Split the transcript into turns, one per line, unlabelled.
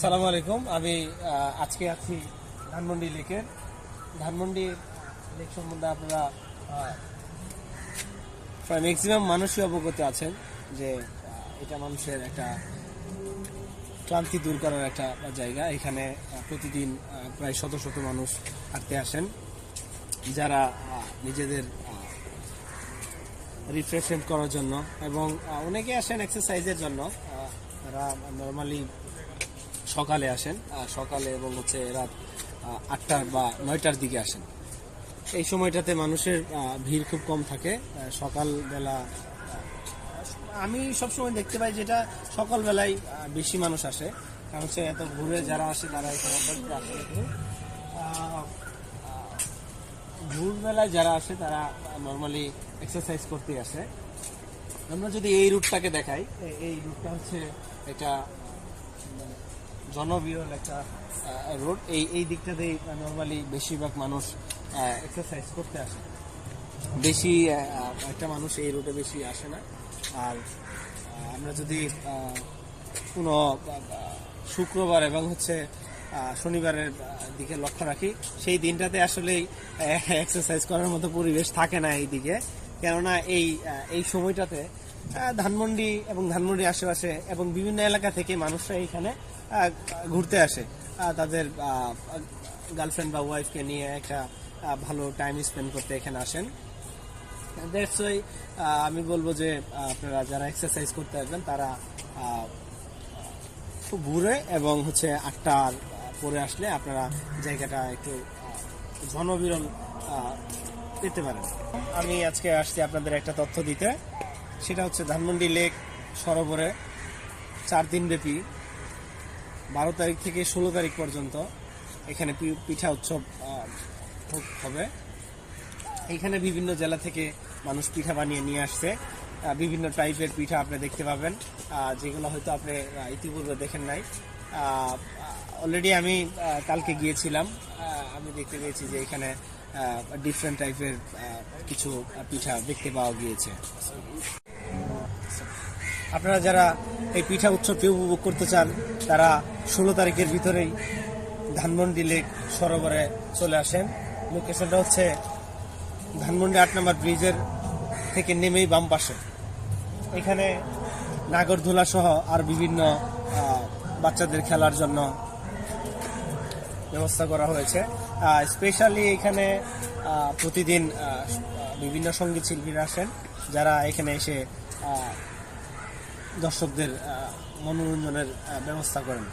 সালামু আলাইকুম। আমি আজকে আছি ধানমন্ডি লেকের। ধানমন্ডি লেক সম্বন্ধে আপনারা প্রায় ম্যাক্সিমাম মানুষই অবগত আছেন যে এটা মানুষের একটা ক্লান্তি দূর করার একটা জায়গা। এখানে প্রতিদিন প্রায় শত শত মানুষ হাঁটতে আসেন, যারা নিজেদের রিফ্রেশমেন্ট করার জন্য, এবং অনেকে আসেন এক্সারসাইজের জন্য। তারা নর্মালি সকালে আসেন, সকালে এবং রাত 8টা বা 9টার দিকে আসেন। এই সময়টাতে মানুষের ভিড় খুব কম থাকে। সকালবেলা আমি সবসময় দেখতে পাই যেটা সকালবেলায় বেশি মানুষ আসে, কারণ এত ঘুরে যারা আসে তারা এখানে আসে। ভোরবেলায় যারা আসে তারা নর্মালি এক্সারসাইজ করতে আসে। আমরা যদি এই রুটটাকে দেখাই, এই রুটটা এটা জনবিরল একটা রোড। এই দিকটাতেই নর্মালি বেশিরভাগ মানুষ এক্সারসাইজ করতে আসে। বেশি একটা মানুষ এই রোডে বেশি আসে না। আর আমরা যদি কোনো শুক্রবার এবং শনিবারের দিকে লক্ষ্য রাখি, সেই দিনটাতে আসলেই এক্সারসাইজ করার মতো পরিবেশ থাকে না এই দিকে। কেননা এই সময়টাতে ধানমন্ডি এবং ধানমন্ডির আশেপাশে এবং বিভিন্ন এলাকা থেকে মানুষরা এখানে ঘুরতে আসে। তাদের গার্লফ্রেন্ড বা ওয়াইফকে নিয়ে একটা ভালো টাইম স্পেন্ড করতে এখানে আসেন। দ্যাটস ওয়াই আমি বলবো যে আপনারা যারা এক্সারসাইজ করতে আসবেন তারা খুব ঘুরে এবং 8টার পরে আসলে আপনারা জায়গাটা একটু জনবিরল পেতে পারেন। আমি আজকে আসছি আপনাদের একটা তথ্য দিতে। সেটা ধানমন্ডি লেক সরোবরে 4 দিন ব্যাপী 12 তারিখ থেকে 16 তারিখ পর্যন্ত এখানে পিঠা উৎসব হবে। এখানে বিভিন্ন জেলা থেকে মানুষ পিঠা বানিয়ে নিয়ে আসছে। বিভিন্ন টাইপের পিঠা আপনি দেখতে পাবেন, যেগুলো হয়তো আপনি ইতিপূর্বে দেখেন নাই। অলরেডি আমি কালকে গিয়েছিলাম, আমি দেখতে পেয়েছি যে এখানে ডিফারেন্ট টাইপের কিছু পিঠা দেখতে পাওয়া গিয়েছে। আপনারা যারা এই পিঠা উৎসবটি উপভোগ করতে চান তারা 16 তারিখের ভিতরেই ধানমন্ডি লেক সরোবরে চলে আসেন। লোকেশনটা ধানমন্ডি 8 নম্বর ব্রিজের থেকে নেমেই বাম পাশে। এখানে নাগরদোলা সহ আর বিভিন্ন বাচ্চাদের খেলার জন্য ব্যবস্থা করা হয়েছে। স্পেশালি এখানে প্রতিদিন বিভিন্ন সঙ্গীত শিল্পীরা আসেন, যারা এখানে এসে দর্শকদের মনোরঞ্জনের ব্যবস্থা করেন।